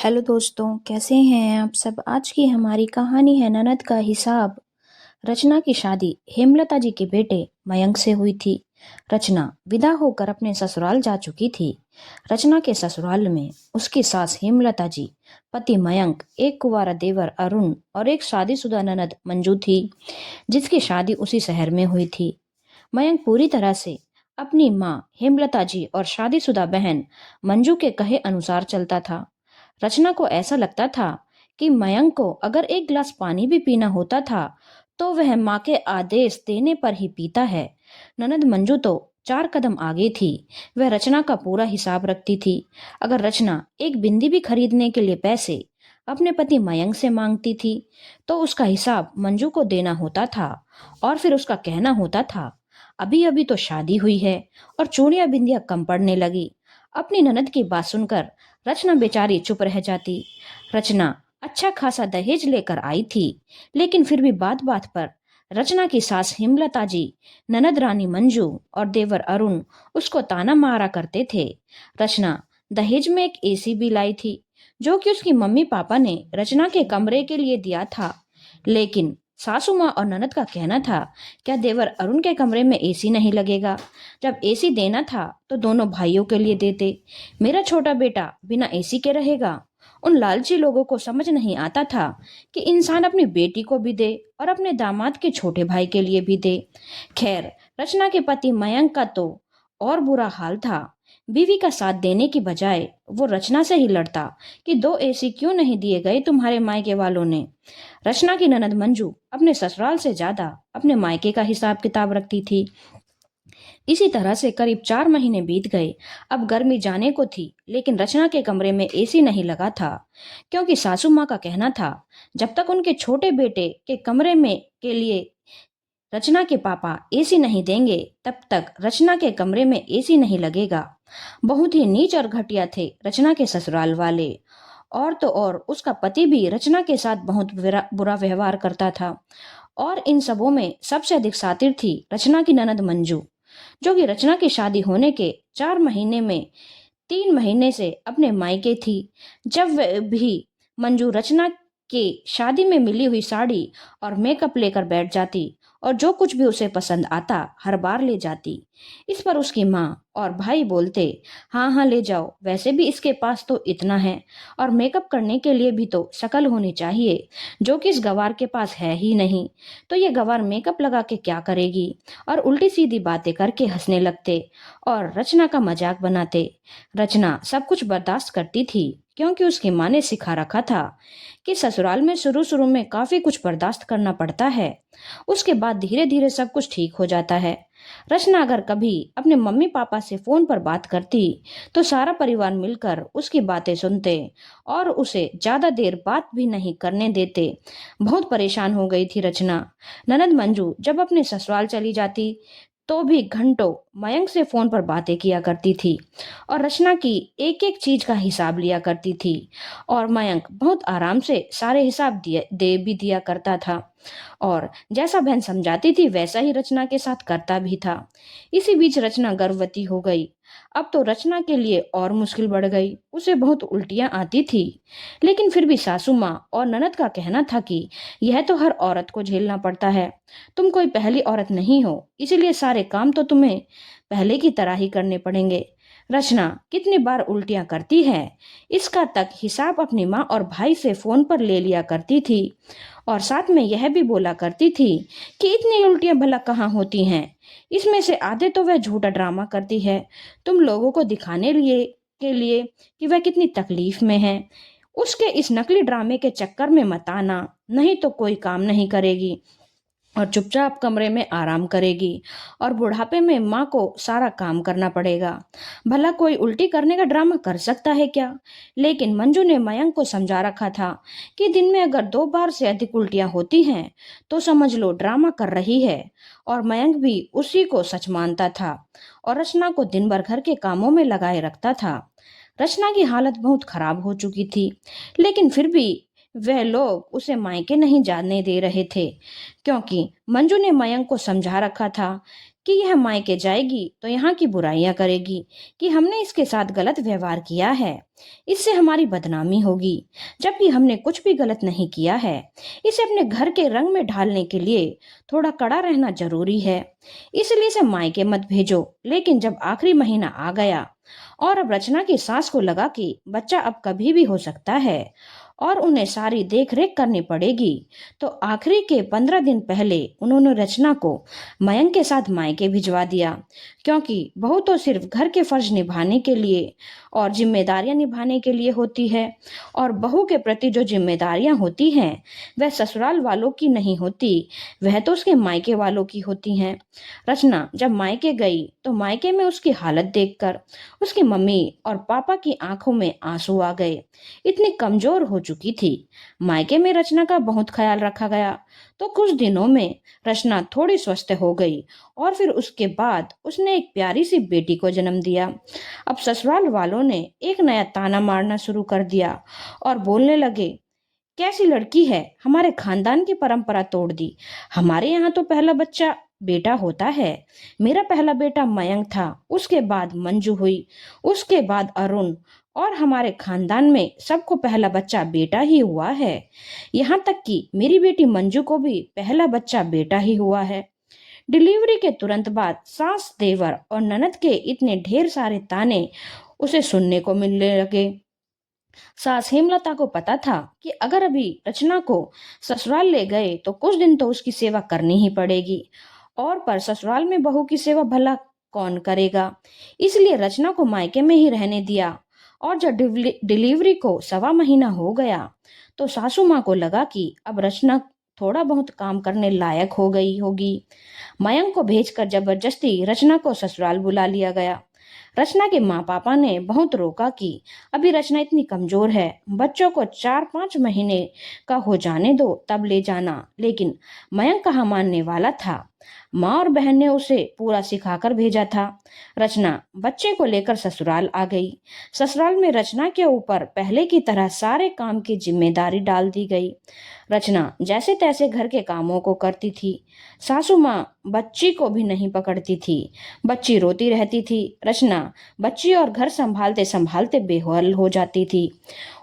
Hello दोस्तों, कैसे हैं आप सब। आज की हमारी कहानी है ननद का हिसाब। रचना की शादी हेमलता जी के बेटे मयंक से हुई थी। रचना विदा होकर अपने ससुराल जा चुकी थी। रचना के ससुराल में उसकी सास हेमलता जी, पति मयंक, एक कुंवारा देवर अरुण और एक शादीशुदा ननद मंजू थी, जिसकी शादी उसी शहर में हुई थी। मयंक पूरी तरह से अपनी माँ हेमलता जी और शादीशुदा बहन मंजू के कहे अनुसार चलता था। रचना को ऐसा लगता था कि मयंक को अगर एक गिलास पानी भी पीना होता था तो वह माँ के आदेश देने पर ही पीता है। ननद मंजू तो 4 कदम आगे थी। वह रचना का पूरा हिसाब रखती थी। अगर रचना एक बिंदी भी खरीदने के लिए पैसे अपने पति मयंक से मांगती थी तो उसका हिसाब मंजू को देना होता था और फिर उसका कहना होता था, अभी अभी तो शादी हुई है और चूड़ियां बिंदियां कम पड़ने लगी। अपनी ननद की बात सुनकर रचना बेचारी चुप रह जाती। रचना अच्छा खासा दहेज लेकर आई थी, लेकिन फिर भी बात बात पर रचना की सास हेमलता जी, ननद रानी मंजू और देवर अरुण उसको ताना मारा करते थे। रचना दहेज में एक एसी भी लाई थी, जो कि उसकी मम्मी पापा ने रचना के कमरे के लिए दिया था। लेकिन सासू माँ और ननद का कहना था, क्या देवर अरुण के कमरे में एसी नहीं लगेगा। जब एसी देना था तो दोनों भाइयों के लिए देते। मेरा छोटा बेटा बिना एसी के रहेगा। उन लालची लोगों को समझ नहीं आता था कि इंसान अपनी बेटी को भी दे और अपने दामाद के छोटे भाई के लिए भी दे। खैर, रचना के पति मयंक का तो और बुरा हाल था। बीवी का साथ देने की बजाय वो रचना से ही लड़ता कि 2 एसी क्यों नहीं दिए गए तुम्हारे मायके वालों ने। रचना की ननद मंजू अपने ससुराल से ज्यादा अपने मायके का हिसाब किताब रखती थी। इसी तरह से करीब 4 महीने बीत गए। अब गर्मी जाने को थी, लेकिन रचना के कमरे में एसी नहीं लगा था, क्योंकि सासू माँ का कहना था, जब तक उनके छोटे बेटे के कमरे में के लिए रचना के पापा एसी नहीं देंगे, तब तक रचना के कमरे में एसी नहीं लगेगा। बहुत ही नीच और घटिया थे रचना के ससुराल वाले। और तो और उसका पति भी रचना के साथ बहुत बुरा व्यवहार करता था। और इन सबों में सबसे अधिक शातिर थी रचना की ननद मंजू, जो कि रचना की शादी होने के 4 महीने में 3 महीने से अपने मायके थी। जब वह भी मंजू रचना के शादी में मिली हुई साड़ी और मेकअप लेकर बैठ जाती और जो कुछ भी उसे पसंद आता हर बार ले जाती। इस पर उसकी माँ और भाई बोलते, हाँ हाँ ले जाओ, वैसे भी इसके पास तो इतना है और मेकअप करने के लिए भी तो शकल होनी चाहिए, जो कि इस गवार के पास है ही नहीं। तो ये गवार मेकअप लगा के क्या करेगी। और उल्टी सीधी बातें करके हंसने लगते और रचना का मजाक बनाते। रचना सब कुछ बर्दाश्त करती थी, क्योंकि उसकी माँ ने सिखा रखा था कि ससुराल में शुरू शुरू में काफी कुछ बर्दाश्त करना पड़ता है, उसके बाद धीरे धीरे सब कुछ ठीक हो जाता है। रचना अगर कभी अपने मम्मी पापा से फोन पर बात करती तो सारा परिवार मिलकर उसकी बातें सुनते और उसे ज्यादा देर बात भी नहीं करने देते। बहुत परेशान हो गई थी रचना। ननद मंजू जब अपने ससुराल चली जाती तो भी घंटों मयंक से फोन पर बातें किया करती थी और रचना की एक एक चीज का हिसाब लिया करती थी। और मयंक बहुत आराम से सारे हिसाब दे भी दिया करता था और जैसा बहन समझाती थी वैसा ही रचना के साथ करता भी था। इसी बीच रचना गर्भवती हो गई। अब तो रचना के लिए और मुश्किल बढ़ गई। उसे बहुत उल्टियां आती थी, लेकिन फिर भी सासू माँ और ननद का कहना था कि यह तो हर औरत को झेलना पड़ता है। तुम कोई पहली औरत नहीं हो, इसीलिए सारे काम तो तुम्हें पहले की तरह ही करने पड़ेंगे। रचना कितनी बार उल्टियां करती है, इसका तक हिसाब अपनी माँ और भाई से फोन पर ले लिया करती थी और साथ में यह भी बोला करती थी कि इतनी उल्टियां भला कहाँ होती हैं, इसमें से आधे तो वह झूठा ड्रामा करती है, तुम लोगों को दिखाने के लिए कि वह कितनी तकलीफ में है। उसके इस नकली ड्रामे के चक्कर में मत आना, नहीं तो कोई काम नहीं करेगी और चुपचाप कमरे में आराम करेगी और बुढ़ापे में माँ को सारा काम करना पड़ेगा। भला कोई उल्टी करने का ड्रामा कर सकता है क्या। लेकिन मंजू ने मयंक को समझा रखा था कि दिन में अगर 2 बार से अधिक उल्टियां होती हैं तो समझ लो ड्रामा कर रही है। और मयंक भी उसी को सच मानता था और रचना को दिन भर घर के कामों में लगाए रखता था। रचना की हालत बहुत खराब हो चुकी थी, लेकिन फिर भी वह लोग उसे मायके नहीं जाने दे रहे थे, क्योंकि मंजू ने मयंक को समझा रखा था कि यह मायके जाएगी तो यहाँ की बुराइयां करेगी कि हमने इसके साथ गलत व्यवहार किया है, इससे हमारी बदनामी होगी, जबकि हमने कुछ भी गलत नहीं किया है। इसे अपने घर के रंग में ढालने के लिए थोड़ा कड़ा रहना जरूरी है, इसलिए इसे मायके मत भेजो। लेकिन जब आखिरी महीना आ गया और अब रचना की सास को लगा कि बच्चा अब कभी भी हो सकता है और उन्हें सारी देख रेख करनी पड़ेगी, तो आखिरी के 15 दिन पहले उन्होंने रचना को मयंक के साथ मायके भिजवा दिया, क्योंकि बहू तो सिर्फ घर के फर्ज निभाने के लिए और जिम्मेदारियां निभाने के लिए होती है, और बहू के प्रति जो जिम्मेदारियां होती हैं वह ससुराल वालों की नहीं होती, वह तो उसके मायके वालों की होती हैं। रचना जब मायके गई तो मायके में उसकी हालत देखकर उसकी मम्मी और पापा की आंखों में आंसू आ गए। इतनी कमजोर हो चुकी थी। मायके में रचना का बहुत ख्याल रखा गया, तो कुछ दिनों में रचना थोड़ी स्वस्थ हो गई और फिर उसके बाद उसने एक प्यारी सी बेटी को जन्म दिया। अब ससुराल वालों ने एक नया ताना मारना शुरू कर दिया और बोलने लगे, कैसी लड़की है, हमारे खानदान की परंपरा तोड़ दी। हमारे यहाँ तो पहला बच्चा बेटा होता है। मेरा पहला बेटा मयंक था, उसके बाद मंजू हुई, उसके बाद अरुण, और हमारे खानदान में सबको पहला बच्चा बेटा ही हुआ है। यहाँ तक कि मेरी बेटी मंजू को भी पहला बच्चा बेटा ही हुआ है। डिलीवरी के तुरंत बाद सास, देवर और ननद के इतने ढेर सारे ताने उसे सुनने को मिलने लगे। सास हेमलता को पता था कि अगर अभी रचना को ससुराल ले गए तो कुछ दिन तो उसकी सेवा करनी ही पड़ेगी, और पर ससुराल में बहू की सेवा भला कौन करेगा। इसलिए रचना को मायके में ही रहने दिया। और जब डिलीवरी को 1.25 महीना हो गया तो सासू माँ को लगा कि अब रचना थोड़ा बहुत काम करने लायक हो गई होगी। मयंक को भेजकर जबरदस्ती रचना को ससुराल बुला लिया गया। रचना के माँ पापा ने बहुत रोका कि अभी रचना इतनी कमजोर है, बच्चों को 4-5 महीने का हो जाने दो तब ले जाना, लेकिन मयंक कहाँ मानने वाला था। माँ और बहन ने उसे पूरा सिखाकर भेजा था। रचना बच्चे को लेकर ससुराल आ गई। ससुराल में रचना के ऊपर पहले की तरह सारे काम की जिम्मेदारी डाल दी गई। रचना जैसे तैसे घर के कामों को करती थी। सासू माँ बच्ची को भी नहीं पकड़ती थी, बच्ची रोती रहती थी। रचना बच्ची और घर संभालते संभालते बेहाल हो जाती थी।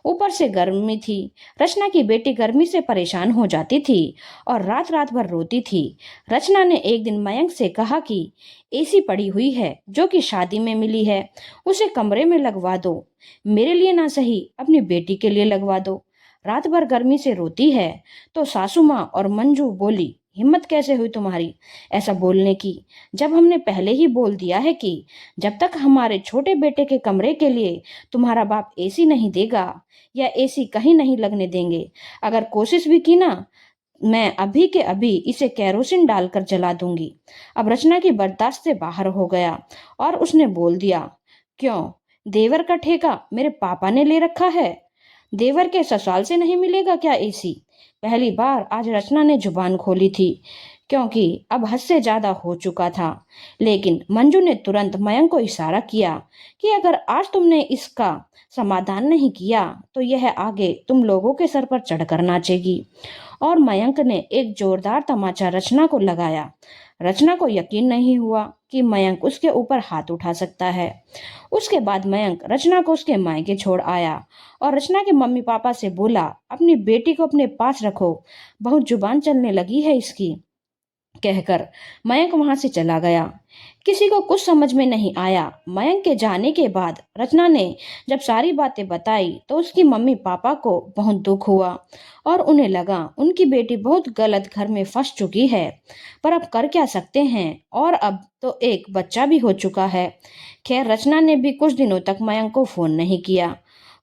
ऊपर से गर्मी थी। रचना की बेटी गर्मी से परेशान हो जाती थी और रात रात भर रोती थी। रचना ने एक दिन मयंक से कहा कि एसी पड़ी हुई है जो कि शादी में मिली है, उसे कमरे में लगवा दो। मेरे लिए ना सही, अपनी बेटी के लिए लगवा दो। रात भर गर्मी से रोती है। तो सासू माँ और मंजू बोली, हिम्मत कैसे हुई तुम्हारी ऐसा बोलने की, जब हमने पहले ही बोल दिया है कि जब तक हमारे छोटे बेटे के कमरे के लिए तुम्हारा बाप एसी नहीं देगा या एसी कहीं नहीं लगने देंगे। अगर कोशिश भी की ना, मैं अभी के अभी इसे केरोसिन डालकर जला दूंगी। अब रचना की बर्दाश्त से बाहर हो गया और उसने बोल दिया, क्यों, देवर का ठेका मेरे पापा ने ले रखा है? देवर के ससुराल से नहीं मिलेगा क्या एसी? पहली बार आज रचना ने जुबान खोली थी, क्योंकि अब हद से ज्यादा हो चुका था। लेकिन मंजू ने तुरंत मयंक को इशारा किया कि अगर आज तुमने इसका समाधान नहीं किया तो यह आगे तुम लोगों के सर पर चढ़कर नाचेगी। और मयंक ने एक जोरदार तमाचा रचना को लगाया। रचना को यकीन नहीं हुआ कि मयंक उसके ऊपर हाथ उठा सकता है। उसके बाद मयंक रचना को उसके मायके छोड़ आया और रचना के मम्मी पापा से बोला, अपनी बेटी को अपने पास रखो, बहुत जुबान चलने लगी है इसकी। कहकर मयंक वहां से चला गया। किसी को कुछ समझ में नहीं आया। मयंक के जाने के बाद रचना ने जब सारी बातें बताई तो उसकी मम्मी पापा को बहुत दुख हुआ और उन्हें लगा उनकी बेटी बहुत गलत घर में फंस चुकी है, पर अब कर क्या सकते हैं, और अब तो एक बच्चा भी हो चुका है। खैर, रचना ने भी कुछ दिनों तक मयंक को फोन नहीं किया।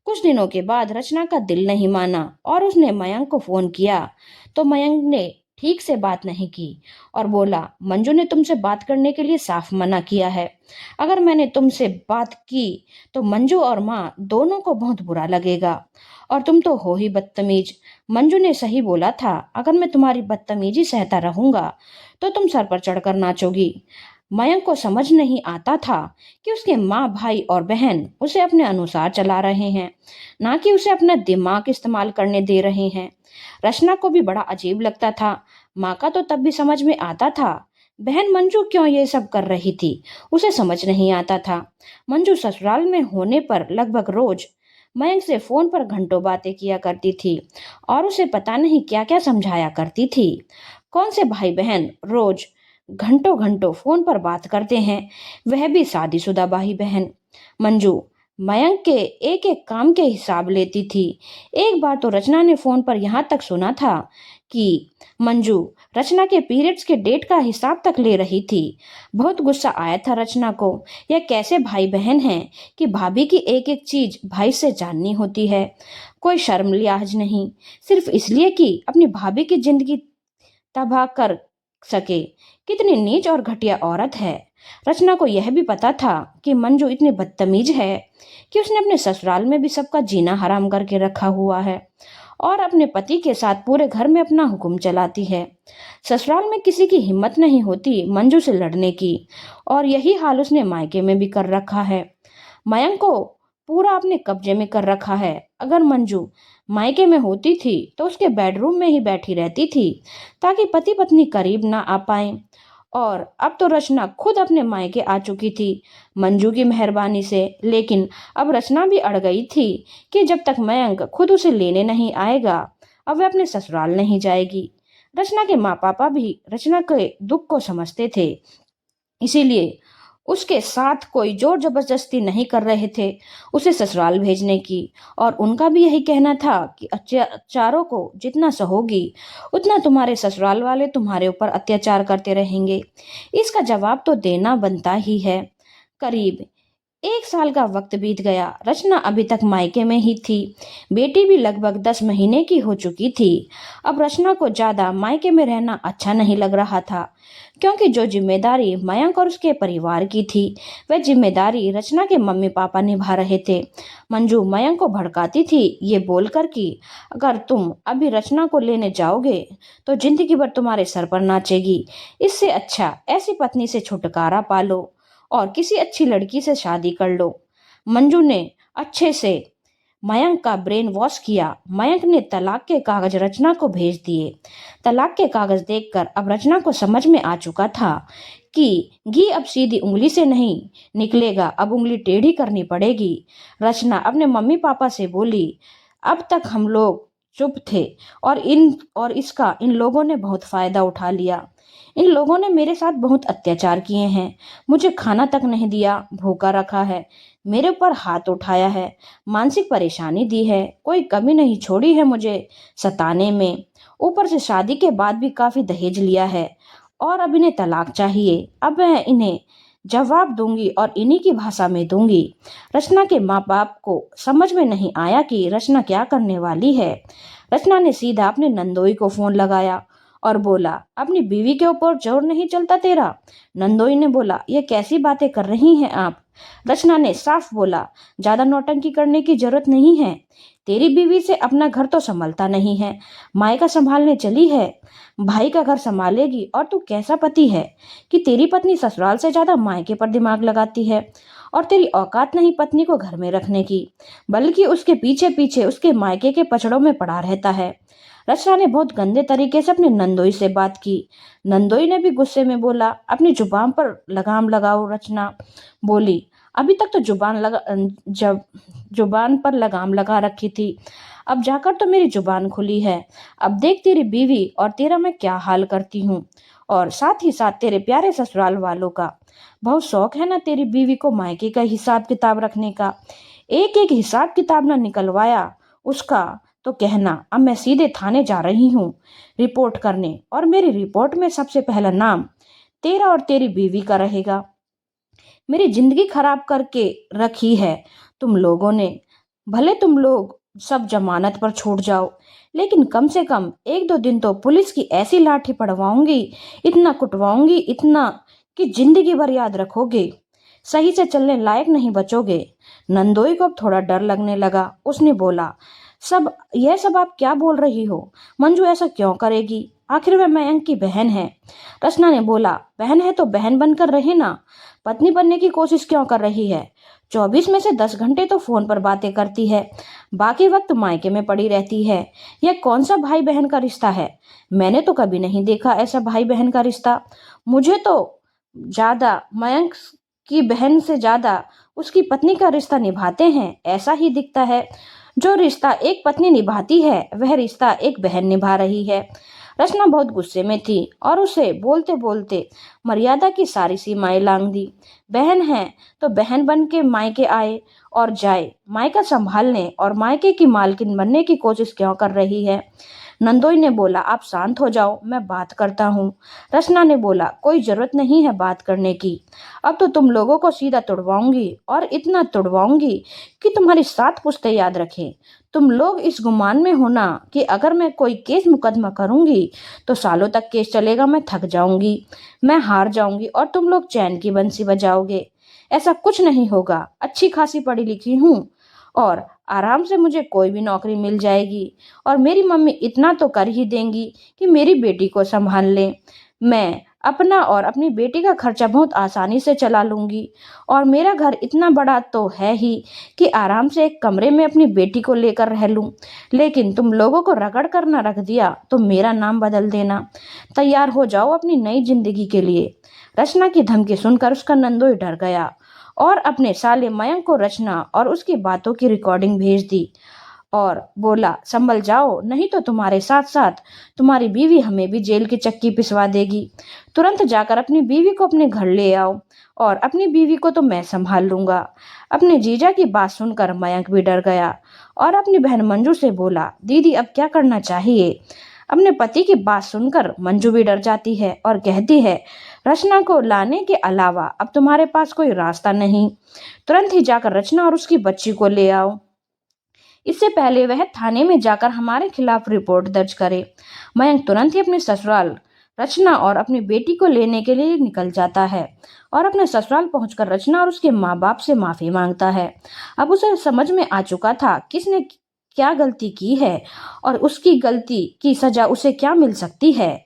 कुछ दिनों के बाद रचना का दिल नहीं माना और उसने मयंक को फोन किया तो मयंक ने ठीक से बात नहीं की और बोला, मंजू ने तुमसे बात करने के लिए साफ मना किया है। अगर मैंने तुमसे बात की तो मंजू और माँ दोनों को बहुत बुरा लगेगा, और तुम तो हो ही बदतमीज। मंजू ने सही बोला था, अगर मैं तुम्हारी बदतमीजी सहता रहूंगा तो तुम सर पर चढ़कर नाचोगी। मयंक को समझ नहीं आता था कि उसके माँ, भाई और बहन उसे अपने अनुसार चला रहे हैं, ना कि उसे अपना दिमाग इस्तेमाल करने दे रहे हैं। रचना को भी बड़ा अजीब लगता था। माँ का तो तब भी समझ में आता था, बहन मंजू क्यों ये सब कर रही थी, उसे समझ नहीं आता था। मंजू ससुराल में होने पर लगभग रोज मयंक से फोन पर घंटों बातें किया करती थी और उसे पता नहीं क्या क्या समझाया करती थी। कौन से भाई बहन रोज घंटों घंटों फोन पर बात करते हैं, वह भी शादीशुदा भाई बहन। मंजू मयंक के एक एक काम के हिसाब लेती थी। एक बार तो रचना ने फोन पर यहाँ तक सुना था कि मंजू रचना के पीरियड्स के डेट का हिसाब तक ले रही थी। बहुत गुस्सा आया था रचना को। यह कैसे भाई बहन हैं कि भाभी की एक एक चीज भाई से जाननी होती है। कोई शर्म लिहाज नहीं, सिर्फ इसलिए कि अपनी भाभी की जिंदगी तबाह कर सके। कितनी नीच और घटिया औरत है। रचना को यह भी पता था कि मंजू इतनी बदतमीज है कि उसने अपने ससुराल में भी सबका जीना हराम करके रखा हुआ है और अपने पति के साथ पूरे घर में अपना हुक्म चलाती है। ससुराल में किसी की हिम्मत नहीं होती मंजू से लड़ने की, और यही हाल उसने मायके में भी कर रखा है। मयंक को पूरा अपने कब्जे में कर रखा है। अगर मंजू मायके में होती थी तो उसके बेडरूम में ही बैठी रहती थी ताकि पति पत्नी करीब ना आ पाए। और अब तो रचना खुद अपने मायके आ चुकी थी मंजू की मेहरबानी से, लेकिन अब रचना भी अड़ गई थी कि जब तक मयंक खुद उसे लेने नहीं आएगा अब वह अपने ससुराल नहीं जाएगी। रचना के माँ पापा भी रचना के दुख को समझते थे, इसीलिए उसके साथ कोई जोर जबरदस्ती नहीं कर रहे थे उसे ससुराल भेजने की। और उनका भी यही कहना था कि अत्याचारों को जितना सहोगी उतना तुम्हारे ससुराल वाले तुम्हारे ऊपर अत्याचार करते रहेंगे। इसका जवाब तो देना बनता ही है। करीब 1 साल का वक्त बीत गया। रचना अभी तक मायके में ही थी। बेटी भी लगभग 10 महीने की हो चुकी थी। अब रचना को ज्यादा मायके में रहना अच्छा नहीं लग रहा था, क्योंकि जो जिम्मेदारी मयंक और उसके परिवार की थी वह जिम्मेदारी रचना के मम्मी पापा निभा रहे थे। मंजू मयंक को भड़काती थी ये बोलकर कि अगर तुम अभी रचना को लेने जाओगे तो जिंदगी भर तुम्हारे सर पर नाचेगी। इससे अच्छा ऐसी पत्नी से छुटकारा पालो और किसी अच्छी लड़की से शादी कर लो। मंजू ने अच्छे से मयंक का ब्रेन वॉश किया। मयंक ने तलाक के कागज रचना को भेज दिए। तलाक के कागज देखकर अब रचना को समझ में आ चुका था कि घी अब सीधी उंगली से नहीं निकलेगा, अब उंगली टेढ़ी करनी पड़ेगी। रचना अपने मम्मी पापा से बोली, अब तक हम लोग चुप थे और इसका इन लोगों ने बहुत फायदा उठा लिया। इन लोगों ने मेरे साथ बहुत अत्याचार किए हैं, मुझे खाना तक नहीं दिया, भूखा रखा है, मेरे ऊपर हाथ उठाया है, मानसिक परेशानी दी है, कोई कमी नहीं छोड़ी है मुझे सताने में। ऊपर से शादी के बाद भी काफी दहेज लिया है और अब इन्हें तलाक चाहिए। अब मैं इन्हें जवाब दूंगी और इन्हीं की भाषा में दूंगी। रचना के माँ बाप को समझ में नहीं आया कि रचना क्या करने वाली है। रचना ने सीधा अपने नंदोई को फोन लगाया और बोला, अपनी बीवी के ऊपर जोर नहीं चलता तेरा। नंदोई ने बोला, ये कैसी बातें कर रही हैं आप। रचना ने साफ बोला, ज्यादा नौटंकी करने की जरूरत नहीं है। तेरी बीवी से अपना घर तो संभलता नहीं है, मायका संभालने चली है, भाई का घर संभालेगी। और तू कैसा पति है कि तेरी पत्नी ससुराल से ज्यादा मायके पर दिमाग लगाती है, और तेरी औकात नहीं पत्नी को घर में रखने की, बल्कि उसके पीछे पीछे उसके मायके के पचड़ों में पड़ा रहता है। रचना ने बहुत गंदे तरीके से अपने नंदोई से बात की। नंदोई ने भी गुस्से में बोला, अपनी जुबान पर लगाम लगाओ। रचना बोली, अभी तक तो जब जुबान पर लगाम लगा रखी थी, अब जाकर तो मेरी जुबान खुली है। अब देख तेरी बीवी और तेरा मैं क्या हाल करती हूँ, और साथ ही साथ तेरे प्यारे ससुराल वालों का। बहुत शौक है ना तेरी बीवी को मायके का हिसाब किताब रखने का। एक एक हिसाब किताब ना निकलवाया उसका तो कहना, अब मैं सीधे थाने जा रही हूँ रिपोर्ट करने, और मेरी रिपोर्ट में सबसे पहला नाम तेरा और तेरी बीवी का रहेगा। मेरी जिंदगी खराब करके रखी है तुम लोगों ने। भले तुम लोग सब जमानत पर छूट जाओ, लेकिन कम से कम 1-2 दिन तो पुलिस की ऐसी लाठी पड़वाऊंगी, इतना कुटवाऊंगी, इतना कि जिंदगी भर याद रखोगे। सही से चलने लायक नहीं बचोगे। नंदोई को अब थोड़ा डर लगने लगा। उसने बोला, यह सब आप क्या बोल रही हो? मंजू ऐसा क्यों करेगी? आखिर वह मयंक की बहन है। रचना ने बोला, बहन है तो बहन बनकर रहे ना, पत्नी बनने की कोशिश क्यों कर रही है? 24 में से 10 घंटे तो फोन पर बातें करती है, बाकी वक्त मायके में पड़ी रहती है। यह कौन सा भाई बहन का रिश्ता है? मैंने तो कभी नहीं देखा ऐसा भाई बहन का रिश्ता। मुझे तो ज्यादा मयंक की बहन से ज्यादा उसकी पत्नी का रिश्ता निभाते हैं ऐसा ही दिखता है। जो रिश्ता एक पत्नी निभाती है वह रिश्ता एक बहन निभा रही है। रचना बहुत गुस्से में थी और उसे बोलते बोलते मर्यादा की सारी सीमाएं लांघ दी। बहन है तो बहन बन के मायके आए और जाए, मायका संभालने और मायके की मालकिन बनने की कोशिश क्यों कर रही है? नंदोई ने बोला, आप शांत हो जाओ, मैं बात करता हूँ। रचना ने बोला, कोई जरूरत नहीं है बात करने की। अब तो तुम लोगों को सीधा तुड़वाऊंगी और इतना तुड़वाऊंगी कि तुम्हारी 7 पुश्तें याद रखें। तुम लोग इस गुमान में होना कि अगर मैं कोई केस मुकदमा करूंगी तो सालों तक केस चलेगा, मैं थक जाऊंगी, मैं हार जाऊंगी और तुम लोग चैन की बंसी बजाओगे। ऐसा कुछ नहीं होगा, अच्छी खासी पढ़ी लिखी हूँ और आराम से मुझे कोई भी नौकरी मिल जाएगी और मेरी मम्मी इतना तो कर ही देंगी कि मेरी बेटी को संभाल ले। मैं अपना और अपनी बेटी का खर्चा बहुत आसानी से चला लूंगी और मेरा घर इतना बड़ा तो है ही कि आराम से एक कमरे में अपनी बेटी को लेकर रह लूं। लेकिन तुम लोगों को रगड़ कर न रख दिया तो मेरा नाम बदल देना। तैयार हो जाओ अपनी नई जिंदगी के लिए। रचना की धमकी सुनकर उसका नंदोई डर गया और अपने साले मयंक को रचना और उसकी बातों की रिकॉर्डिंग भेज दी और बोला, संभल जाओ नहीं तो तुम्हारे साथ साथ तुम्हारी बीवी हमें भी जेल की चक्की पिसवा देगी। तुरंत जाकर अपनी बीवी को अपने घर ले आओ और अपनी बीवी को तो मैं संभाल लूंगा। अपने जीजा की बात सुनकर मयंक भी डर गया और अपनी बहन मंजू से बोला, दीदी अब क्या करना चाहिए? अपने पति की बात सुनकर मंजू भी डर जाती है और कहती है, रचना को लाने के अलावा अब तुम्हारे पास कोई रास्ता नहीं। तुरंत ही जाकर रचना और उसकी बच्ची को ले आओ, इससे पहले वह थाने में जाकर हमारे खिलाफ रिपोर्ट दर्ज करे। मयंक तुरंत ही अपने ससुराल रचना और अपनी बेटी को लेने के लिए निकल जाता है और अपने ससुराल पहुंचकर रचना और उसके माँ बाप से माफी मांगता है। अब उसे समझ में आ चुका था किसने क्या गलती की है और उसकी गलती की सजा उसे क्या मिल सकती है।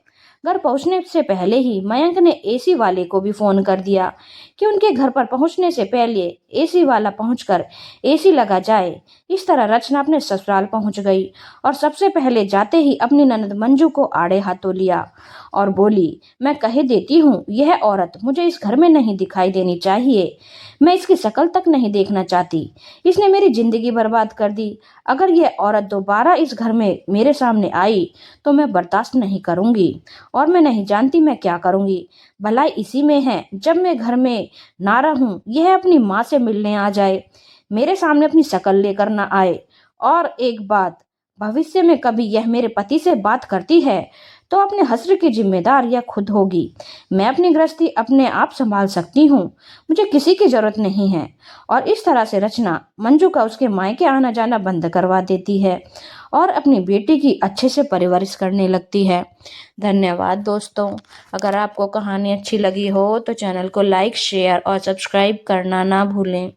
घर पहुंचने से पहले ही मयंक ने एसी वाले को भी फोन कर दिया कि उनके घर पर पहुंचने से पहले एसी वाला पहुंचकर एसी लगा जाए। इस तरह रचना अपने ससुराल पहुंच गई और सबसे पहले जाते ही अपनी ननद मंजू को आड़े हाथों लिया और बोली, मैं कह देती हूँ यह औरत मुझे इस घर में नहीं दिखाई देनी चाहिए। मैं इसकी शक्ल तक नहीं देखना चाहती। इसने मेरी जिंदगी बर्बाद कर दी। अगर यह औरत दोबारा इस घर में मेरे सामने आई तो मैं बर्दाश्त नहीं करूंगी और मैं नहीं जानती मैं क्या करूंगी। भलाई इसी में है, जब मैं घर में ना रहूं यह अपनी माँ से मिलने आ जाए, मेरे सामने अपनी शक्ल लेकर ना आए। और एक बात, भविष्य में कभी यह मेरे पति से बात करती है तो अपने हश्र की जिम्मेदार यह खुद होगी। मैं अपनी गृहस्थी अपने आप संभाल सकती हूँ, मुझे किसी की जरूरत नहीं है। और इस तरह से रचना मंजू का उसके मायके आना जाना बंद करवा देती है और अपनी बेटी की अच्छे से परवरिश करने लगती है। धन्यवाद दोस्तों। अगर आपको कहानी अच्छी लगी हो तो चैनल को लाइक, शेयर और सब्सक्राइब करना ना भूलें।